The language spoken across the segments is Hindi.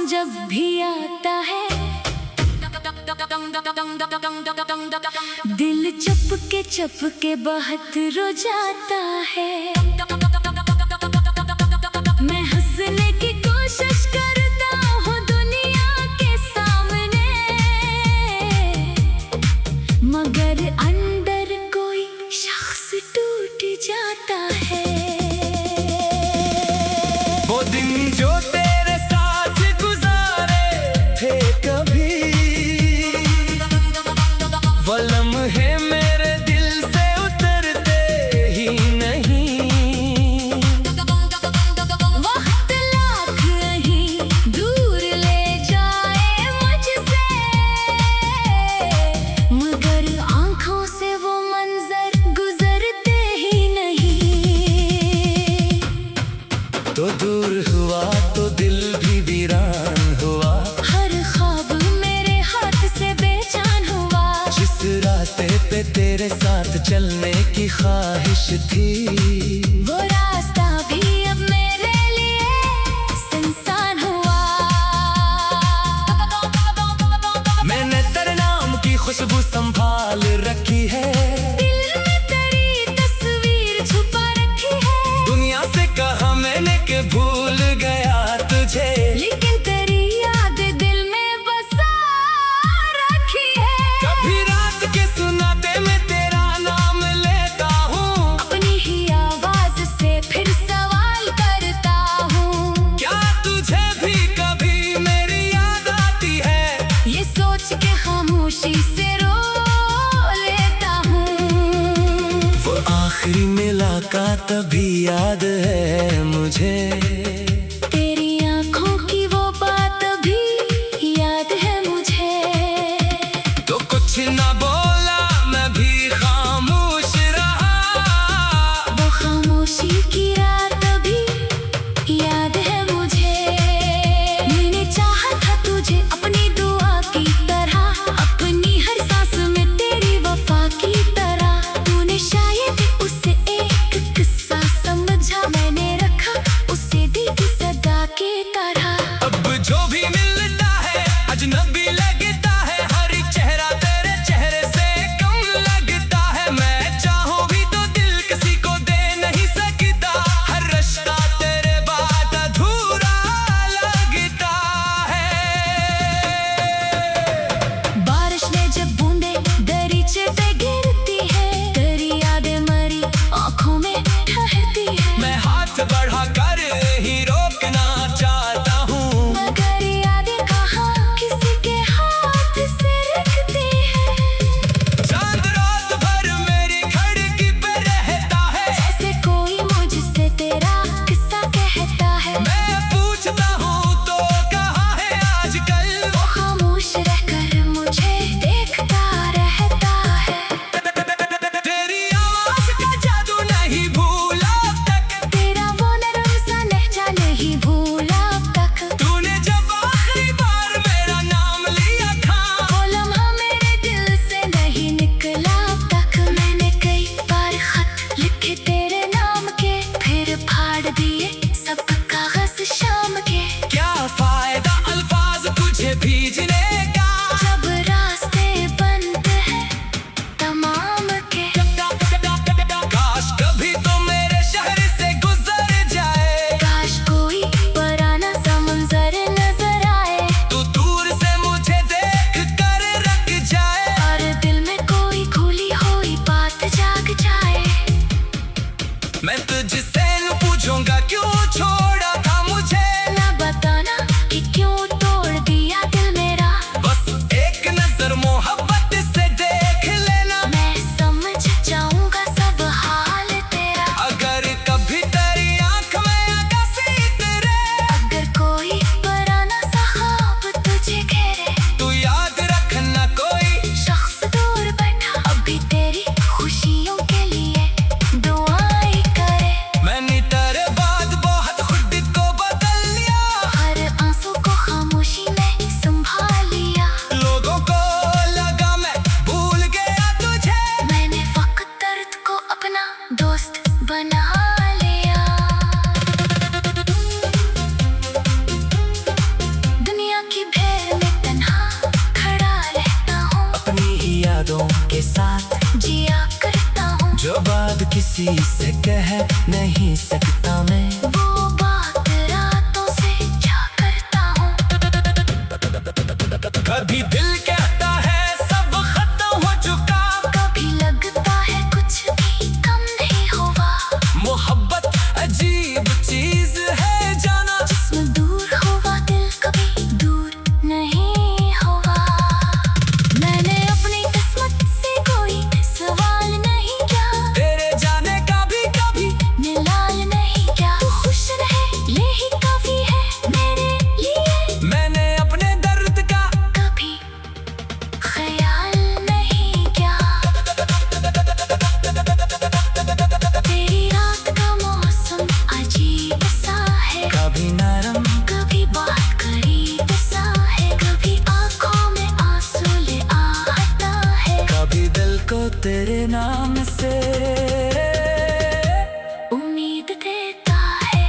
जब भी आता है दिल चपके बहुत रो जाता है। मैं हंसने की कोशिश करता हूँ दुनिया के सामने, मगर अंदर कोई शख्स टूट जाता है। वो दिन जो तेरे साथ गुजारे थे कभी, वो लम्हे मेरे दिल से उतरते ही नहीं। वक्त लाख कहीं दूर ले जाए मुझसे, मगर आंखों से वो मंजर गुजरते ही नहीं। तो दूर हुआ तो दिल भी वीरान हुआ, हर ख्वाब मेरे हाथ से बेजान हुआ। जिस रास्ते पे तेरे साथ चलने की ख्वाहिश थी, वो रास्ता भी अब मेरे लिए सुनसान हुआ। मैंने तेरे नाम की खुशबू संभाल रखी है, दिल में तेरी तस्वीर छुपा रखी है। दुनिया से कहा मैंने कि भूल गया तुझे, लेकिन तेरी याद दिल में बसा रखी है। कभी रात के सुनाते मैं तेरा नाम लेता हूँ, अपनी ही आवाज से फिर सवाल करता हूँ, क्या तुझे भी कभी मेरी याद आती है? ये सोच के खामोशी से रो लेता हूँ। वो आखिरी मुलाकात अभी याद है मुझे, तेरी आंखों की वो बात अभी याद है मुझे। तो कुछ ना बोला मैं भी खामोश रहा, वो खामोशी की रात अभी याद है मुझे। मैंने चाहा था तुझे अपनी दुआ की तरह, अपनी हर सांस में तेरी वफा की तरह। तूने शायद उसे एक किस्सा समझा, मैंने रखा उसे दी सदा के तरह। अब जो भी मिलता है अजनबी लगता है, हर एक चेहरा तेरे चेहरे से कम लगता है। मैं चाहूं भी तो दिल किसी को दे नहीं सकता, हर रिश्ता तेरे बाद अधूरा लगता है। बारिश ने जब बूंदे दरीचे पे गिरती है, तेरी यादें मरी आंखों में ठहरती है। मैं हाथ बढ़ा कर ही रोकना चाहता हूँ, मगर यादें कहाँ किसी के हाथ से रखती है। चांद रात भर मेरी खिड़की पे रहता है, जैसे कोई मुझसे तेरा किस्सा कहता है। मैं पूछता हूँ तो कहाँ है आजकल? वो खामोश रहकर मुझे देखता रहता है। तेरी आवाज का जादू नहीं भूला अब तक, तेरा वो नरम सा लहजा नहीं भूला अब तक। तूने जब आखिरी बार मेरा नाम लिया था, वो लम्हा मेरे दिल से नहीं निकला अब तक। मैंने कई बार खत लिखे तेरे नाम के, फिर फाड़ दिए सब कागज शाम के। क्या फायदा अल्फाज तुझे भीजने का, जब रास्ते बंद हैं तमाम के। काश कभी तो मेरे शहर से गुजर जाए, काश कोई पुराना सा मंजर नजर आए, तू दूर से मुझे देख कर रख जाए, और दिल में कोई खुली हुई बात जाग जाए। मैं तुझसे न पूछूंगा क्यों छोड़ा किसी से कह नहीं सकता मैं। वो बात रातों से क्या करता हूँ। कभी दिल कहता है सब खत्म हो चुका, कभी लगता है कुछ भी कम नहीं हुआ। मोहब्बत अजीब चीज है जाना, जिस्म दूर हुआ दिल कभी दूर नहीं हुआ। मैंने अपनी किस्मत से कोई सवाल नहीं किया, तेरे जाने का भी कभी निलाल नहीं किया। तू खुश रहे यही काफी है मेरे लिए, मैंने अपने दर्द का कभी ख्याल नहीं किया। तेरी रात का मौसम अजीब सा है, कभी नरम कभी बात करीब सा है। कभी आंखों में आंसू ले आता है, कभी दिल को तेरे नाम से उम्मीद देता है।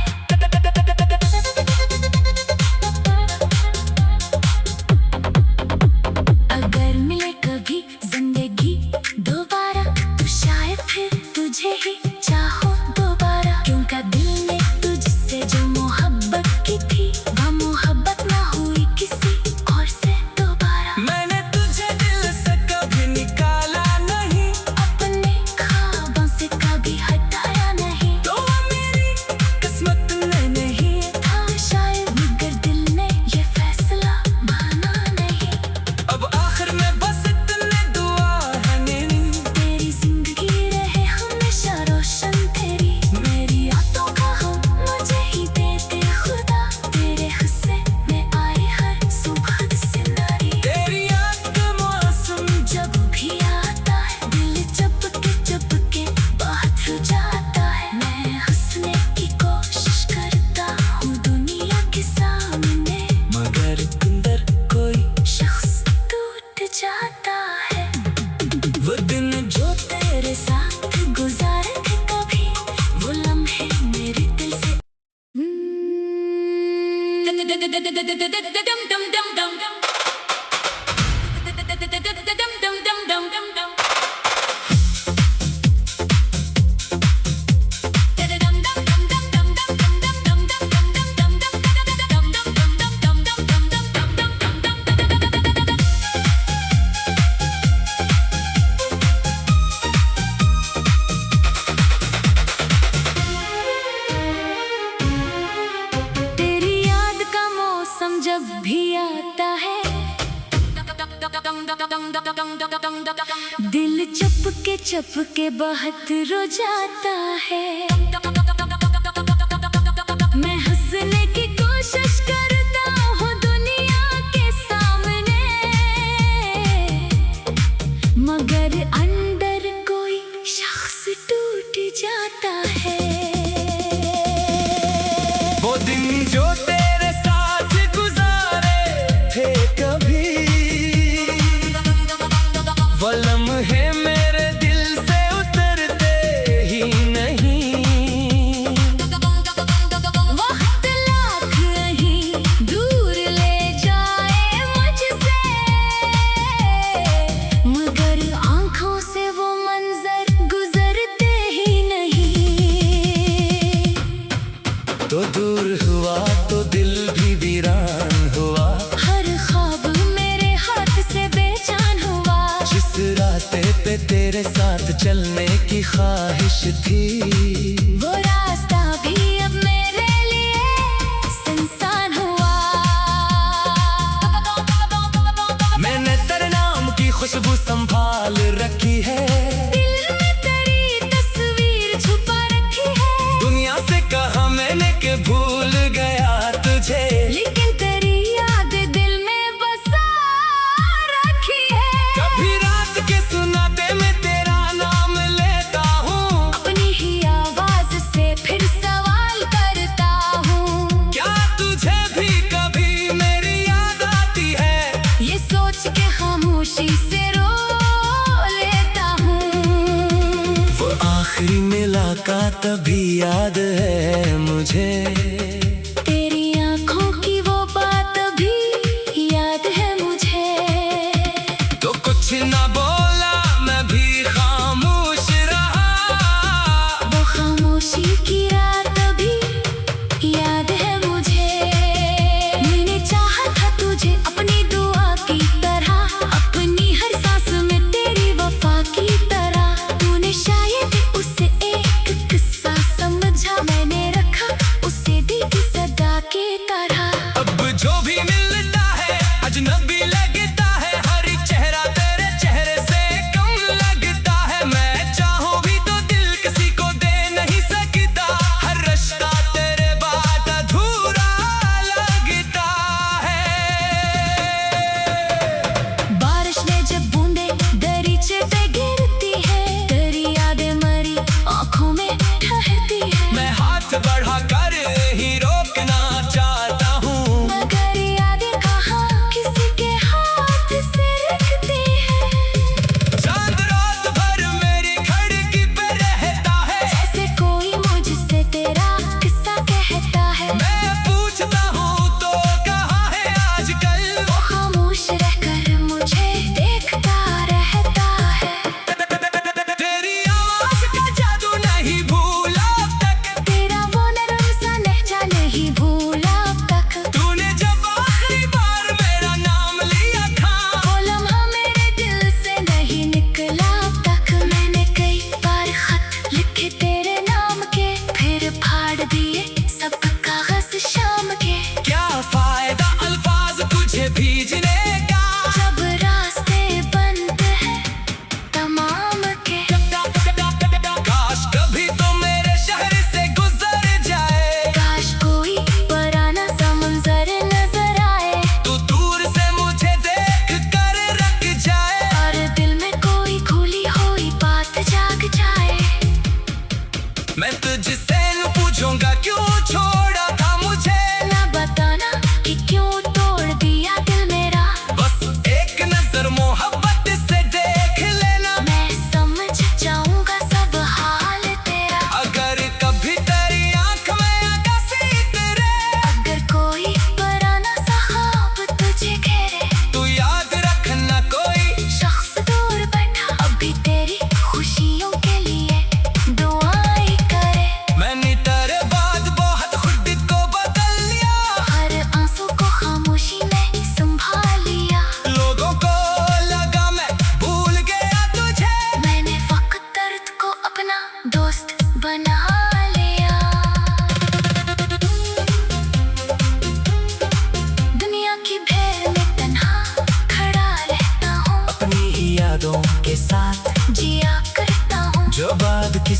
अगर मिले कभी जिंदगी दोबारा, तो शायद फिर तुझे ही चाहो दोबारा। क्योंकि दिल में तुझसे जो मोहब्बत की थी, वह मोहब्बत ना हुई किसी और से दोबारा। मैंने तुझे दिल से कभी निकाला नहीं, अपने ख्वाबों से कभी हटाया नहीं। तो मेरी किस्मत में नहीं था शायद मगर दिल ने ये फैसला माना नहीं। अब आखिर में बस इतने दुआ है मेरी, तेरी जिंदगी रहे हमेशा रोशन तेरी। मेरी यादों का हम मुझे ही दे दे खुदा, तेरे हिस्से में आए हर सुबह से नारी। तेरी याद का मौसम जब भी आता है दिल चपके बहुत रुझ जाता है। मैं हंसने की कोशिश करता हूँ दुनिया के सामने, मगर अंदर कोई शख्स टूट जाता है। वो दिन जो तेरे साथ गुजारे थे कभी, वो लम्हे मेरे दिल से तेरी याद का मौसम जब भी आता है, दिल चपके बहुत रो जाता है। मैं हंसने की कोशिश करता हूँ दुनिया के सामने, मगर अंदर कोई शख्स टूट जाता है। वो दिन जो तेरे साथ गुजारे थे कभी, वो लम्हे मेरे दिल से उतरते ही नहीं। वक्त लाख कहीं दूर ले जाए मुझसे, मगर आंखों से वो मंजर गुजरते ही नहीं। तो दूर हुआ तो दिल भी वीरान हुआ, हर ख्वाब मेरे हाथ से बेजान हुआ। जिस रास्ते पे तेरे साथ चलने की ख्वाहिश थी, वो रास्ता भी अब मेरे लिए सुनसान हुआ। मैंने तेरे नाम की खुशबू संभाल रखी है, दिल में तेरी तस्वीर छुपा रखी है। दुनिया से कहा मैंने कि भूल गया तुझे, लेकिन तेरी याद दिल में बसा रखी है। कभी रात के सुनाते मैं तेरा नाम लेता हूँ, अपनी ही आवाज से फिर सवाल करता हूँ, क्या तुझे भी कभी मेरी याद आती है। ये सोच के खामोशी से रो लेता हूँ। वो आखिरी मुलाकात तभी याद है मुझे, तेरी आंखों की वो बात भी याद है मुझे। तो कुछ ना बोला मैं भी खामोश रहा,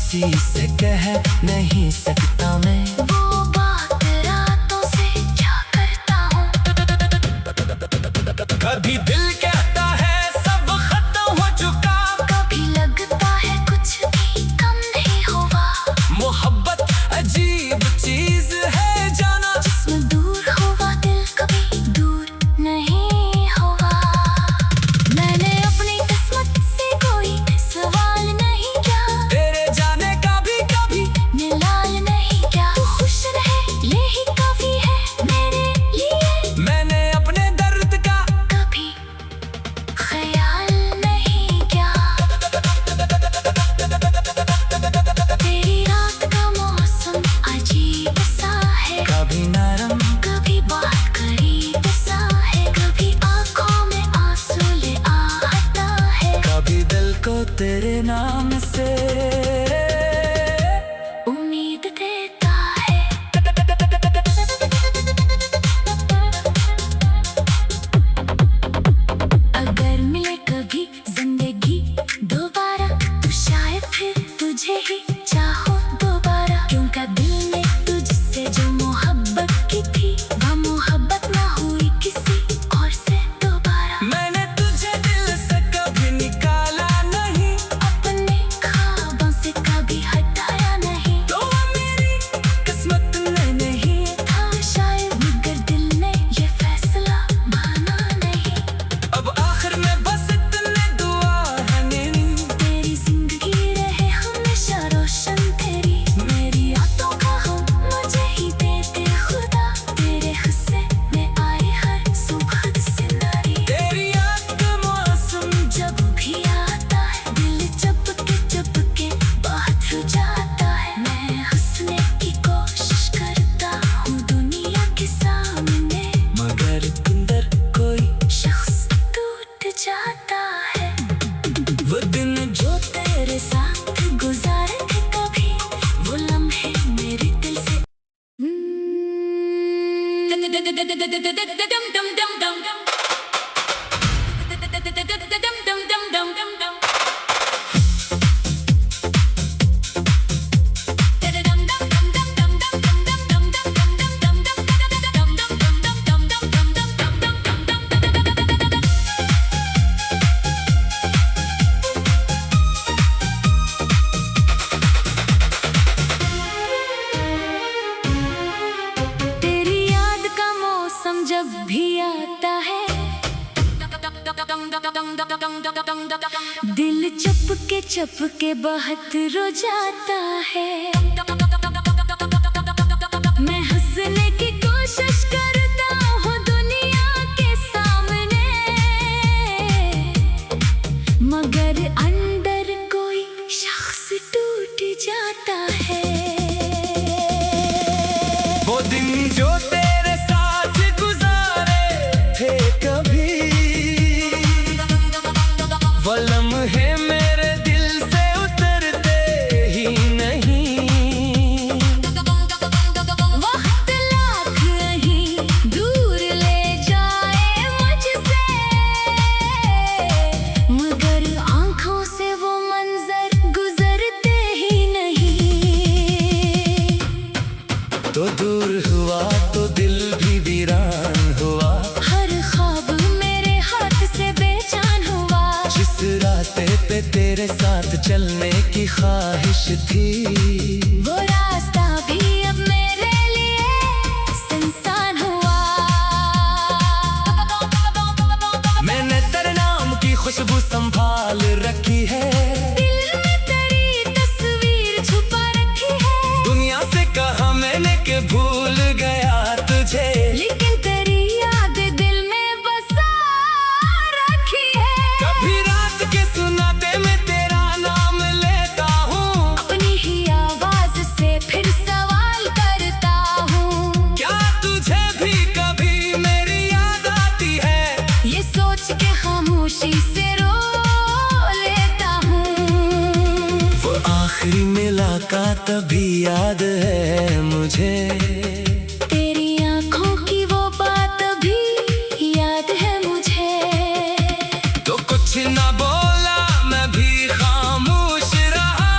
किसी से कह नहीं सकता मैं। वो बात रातों से क्या करता हूँ। कभी दिल कहता है सब खत्म हो चुका, कभी लगता है कुछ भी कम नहीं हुआ। मोहब्बत अजीब चीज है जाना, जिस्म दूर हुआ दिल कभी दूर नहीं हुआ। मैंने अपनी किस्मत से कोई सवाल नहीं किया, तेरे जाने का भी कभी निलाल नहीं किया। तू खुश रहे यही काफी है मेरे लिए, मैंने अपने दर्द का कभी ख्याल नहीं किया। तेरी रात का मौसम अजीब सा है, कभी नरम कभी बात करीब सा है। कभी आंखों में आंसू ले आता है, कभी दिल को तेरे नाम से उम्मीद देता है। अगर मिले कभी जिंदगी दोबारा, तो शायद फिर तुझे ही चाहो दोबारा। क्योंकि दिल में तुझसे जो मोहब्बत की थी, वह मोहब्बत ना हुई किसी और से दोबारा। मैंने तुझे दिल से कभी निकाला नहीं, अपने ख्वाबों से कभी हटाया नहीं। तो वो मेरी किस्मत में नहीं था शायद मगर दिल ने ये फैसला माना नहीं। अब आखिर में बस इतने दुआ है मेरी, तेरी जिंदगी रहे हमेशा रोशन तेरी। मेरी यादों का हम मुझे ही देते खुदा, तेरे हिस्से में आई हर सुबह से नारी। तेरी याद का मौसम जब भी आता है दिल चपके बहुत रुझ जाता है। मैं हंसने की कोशिश करता हूँ दुनिया के सामने, मगर अंदर कोई शख्स टूट जाता है। वो दिन जो तेरे साथ गुजारे थे कभी, वो लम्हे मेरे दिल से तेरी याद का मौसम जब भी आता है, दिल चपके बहुत रो जाता है। मैं हंसने की कोशिश करता हूँ दुनिया के सामने, मगर अंदर कोई शख्स टूट जाता है। वो दिन जो तेरे साथ गुजारे थे कभी, वो लम्हे मेरे दिल से उतरते ही नहीं। वक्त लाख कहीं दूर ले जाए मुझसे, मगर आंखों से वो मंजर गुजरते ही नहीं। तो दूर हुआ तो दिल भी वीरान हुआ, हर ख्वाब मेरे हाथ से बेजान हुआ। जिस रास्ते पे तेरे साथ चलने की ख्वाहिश थी, वो रास्ता भी अब मेरे लिए सुनसान हुआ। मैंने तेरे नाम की खुशबू संभाल रखी है, दिल में तेरी तस्वीर छुपा रखी है। दुनिया से कहा मैंने कि भूल गया तुझे, लेकिन तेरी याद दिल में बसा रखी है। कभी रात के सुनाते में तेरा नाम लेता हूँ, अपनी ही आवाज से फिर सवाल करता हूँ, क्या तुझे भी कभी मेरी याद आती है। ये सोच के खामोशी से रो लेता हूँ। वो आखिरी मुलाकात अभी याद है मुझे, तेरी आंखों की वो बात अभी याद है मुझे। तो कुछ ना बोला मैं भी खामोश रहा,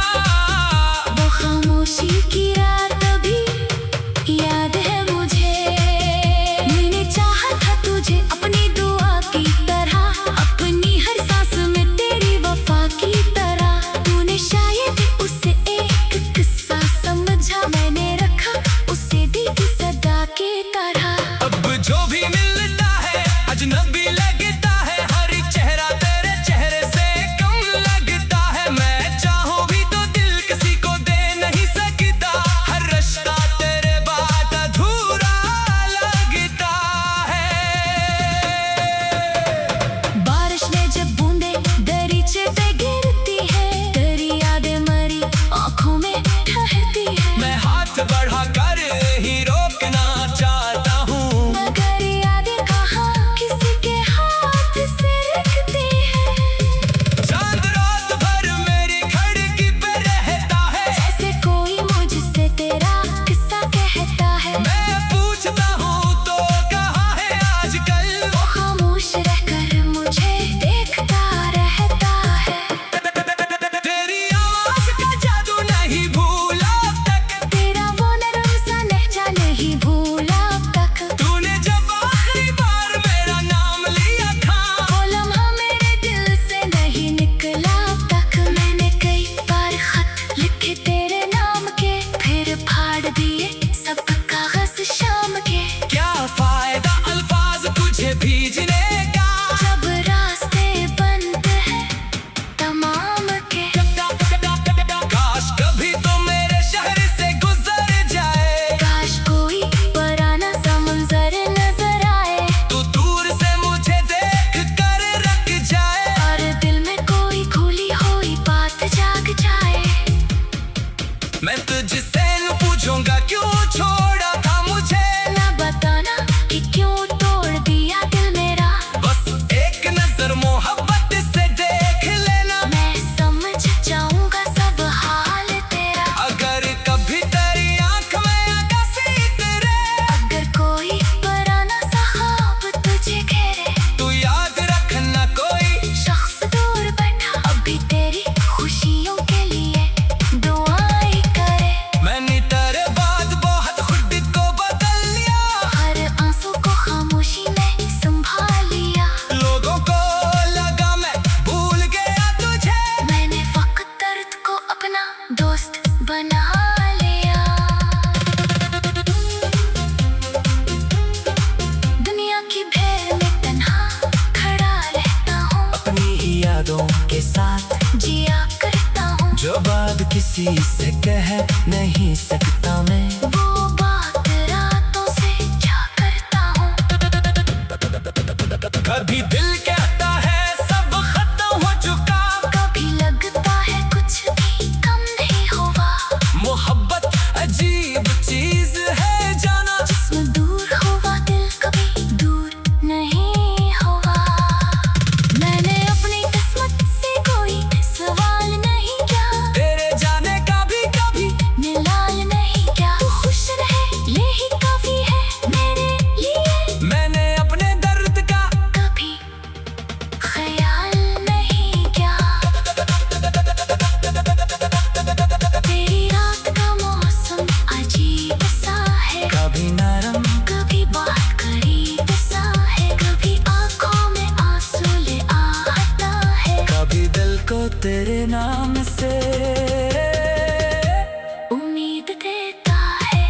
किसी से कह नहीं सकता मैं। वो बात रातों से क्या करता हूँ। कभी दिल कहता है सब खत्म हो चुका, कभी लगता है कुछ भी कम नहीं हुआ। मोहब्बत अजीब चीज है जाना, जिस्म दूर हुआ दिल कभी दूर नहीं हुआ। मैंने अपनी किस्मत से कोई सवाल नहीं किया, तेरे जाने का भी कभी निलाल नहीं क्या। तू खुश रहे यही काफी है मेरे लिए, मैंने अपने दर्द का कभी ख्याल नहीं किया। तेरी रात का मौसम अजीब सा है, कभी नरम कभी बात करीब सा है। कभी आंखों में आंसू ले आता है, कभी दिल को तेरे नाम से उम्मीद देता है।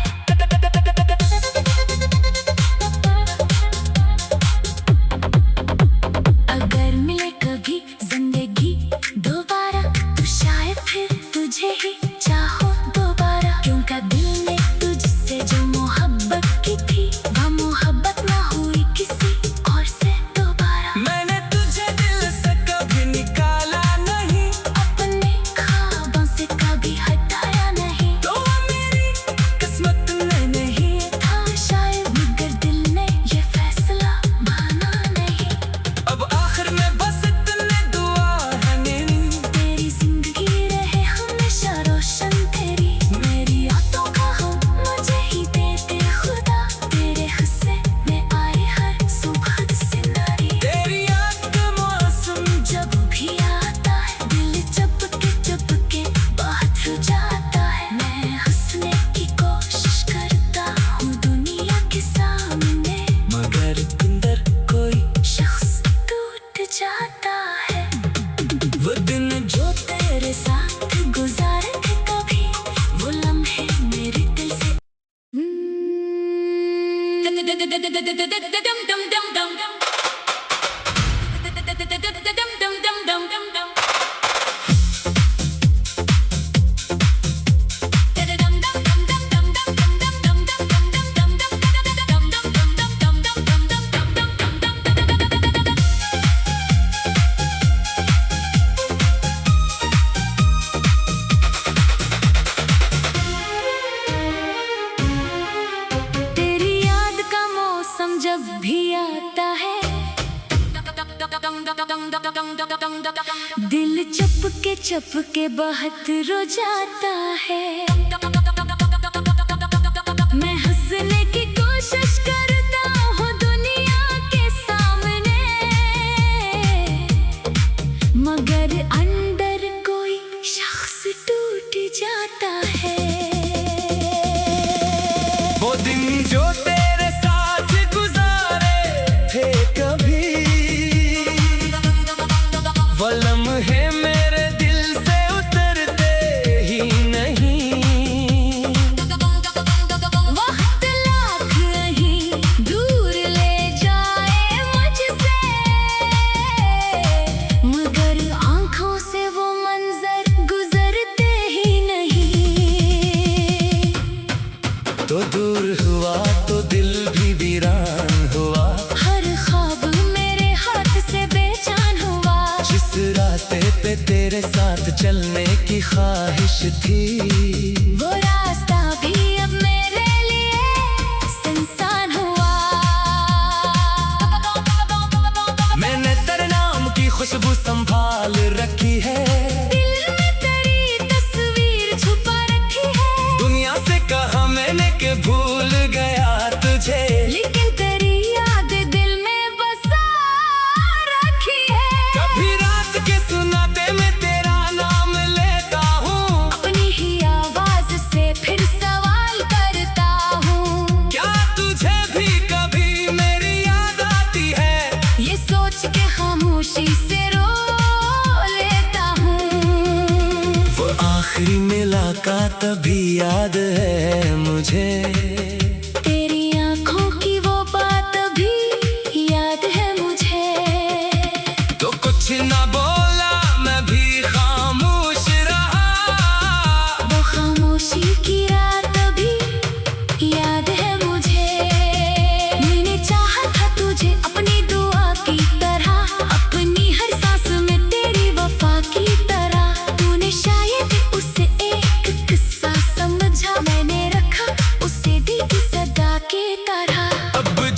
अगर मिले कभी जिंदगी दोबारा, तो शायद फिर तुझे ही चाहो दोबारा। क्योंकि दिल ने तुझसे जो मोहब्बत की थी, वह मोहब्बत ना हुई किसी और से दोबारा। मैंने तुझे दिल से कभी निकाला नहीं, अपने ख्वाबों से कभी हटाया नहीं। तो मेरी किस्मत में नहीं था शायद मगर दिल ने ये फैसला माना नहीं। अब आखिर में बस इतने दुआ है मेरी, तेरी जिंदगी रहे हमेशा रोशन तेरी। मेरी यादों का हम मुझे ही देते खुदा, तेरे हिस्से में आए हर सुबह सिनारी। तेरी याद का मौसम जब भी आता है दिल चुपके बाहर हो जाता है। मैं हंसने की कोशिश करता हूँ दुनिया के सामने, मगर अंदर कोई शख्स टूट जाता है। वो दिन जो तेरे साथ गुजारे थे कभी, वो लम्हे मेरे दिल से तेरी याद का मौसम जब भी आता है, दिल चुपके बहत रो जाता है। मैं हंसने की कोशिश करता हूँ दुनिया के सामने, मगर अंदर कोई शख्स टूट जाता है। वो दिन जो तेरे साथ गुजारे थे कभी, वो लम्हे मेरे दिल से उतरते ही नहीं। वक्त लाख नहीं दूर ले जाए मुझसे, मगर आंखों से वो मंजर गुजरते ही नहीं। तो दूर हुआ तो दिल भी वीरान हुआ, हर ख्वाब मेरे हाथ से बेजान हुआ। जिस रास्ते पे तेरे साथ चलने की ख्वाहिश थी, वो रास्ता भी अब मेरे लिए सुनसान हुआ। मैंने तेरे नाम की खुशबू संभाल रखी है, दिल में तेरी तस्वीर छुपा रखी है। दुनिया से कहा मैंने कि भूल गया तुझे, लेकिन तेरी याद दिल में बसा रखी है। कभी रात के सुनाते मैं तेरा नाम लेता हूँ, अपनी ही आवाज से फिर सवाल करता हूँ, क्या तुझे भी कभी मेरी याद आती है। ये सोच के खामोशी से रो लेता हूँ। वो आखिरी मुलाकात अभी याद है मुझे, तेरी आंखों की वो बात अभी याद है मुझे। तो कुछ ना बोला मैं भी खामोश रहा,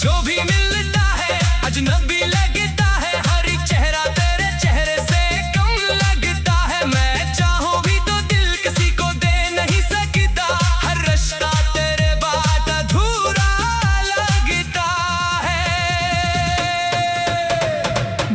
जो भी मिलता है अजनबी लगता है, हर एक चेहरा तेरे चेहरे से कम लगता है। मैं चाहूं भी तो दिल किसी को दे नहीं सकता, हर रिश्ता तेरे बाद अधूरा लगता है।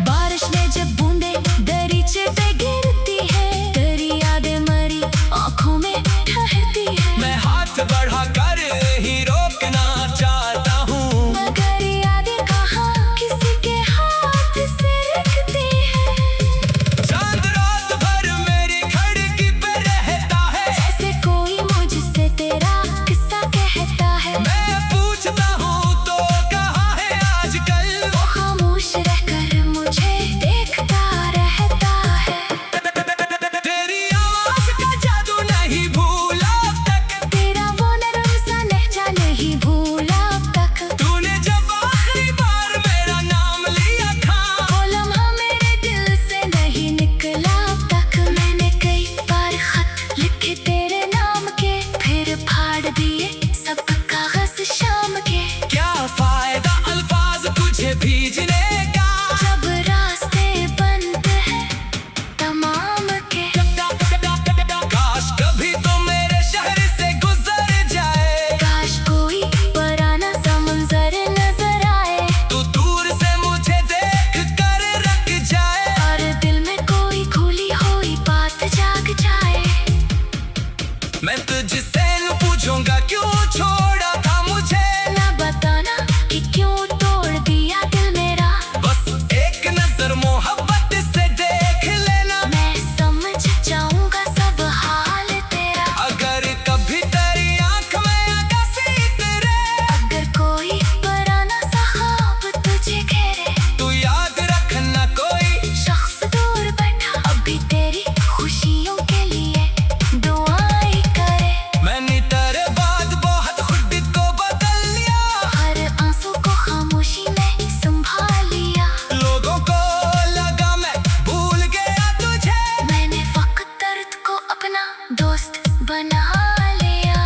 बारिश में जब बूंदे दरीचे पे गिरती है, तेरी यादें मरी आंखों में ठहरती है। मैं हाथ बढ़ा कर ही रोकना चाहता हूँ, मगर यादें कहाँ किसी के हाथ से रखती है। चांद रात भर मेरी खिड़की पे रहता है, जैसे कोई मुझसे तेरा किस्सा कहता है। मैं पूछता हूँ तो कहाँ है आजकल, वो खामोश रहकर मुझे देखता रहता है। तेरी आवाज का जादू नहीं भूला अब तक, तेरा वो नरम सा लहजा नहीं भूला अब तक। तूने जब आखिरी बार मेरा नाम लिया था, वो लम्हा मेरे दिल से नहीं निकला अब तक। मैंने कई बार खत लिखे तेरे नाम के, फिर फाड़ दिए सब कागज शाम के। क्या फायदा अल्फाज तुझे भीजने का, जब रास्ते बंद हैं तमाम के। काश कभी तो मेरे शहर से गुजर जाए, काश कोई पुराना सा मंजर नजर आए, तू दूर से मुझे देख कर रख जाए। और दिल में कोई खुली हुई बात जाग जाए। मैं तुझसे पूछूंगा क्यों छोड़ा था मुझे, ना बताना कि क्यों तोड़ दिया दिल मेरा। बस एक नजर मोहब्बत से देख लेना, मैं समझ जाऊंगा सब हाल तेरा। अगर कभी तेरी आंख में आकाशी तेरे, अगर कोई पुराना सा ख्वाब तुझे घेरे, तू याद रखना कोई शख्स दूर बैठा अभी तेरी खुशियों के लिए दुआएं करे। मैंने तेरे बाद बहुत खुद को बदल लिया, हर आंसू को खामोशी में संभाल लिया। लोगों को लगा मैं भूल गया तुझे, मैंने वक्त दर्द को अपना दोस्त बना लिया।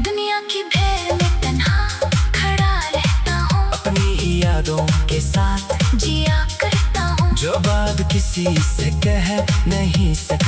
दुनिया की भीड़ में तन्हा खड़ा रहता हूँ, अपनी ही यादों के साथ जिया करता हूँ। जो बात किसी से कह नहीं सकता।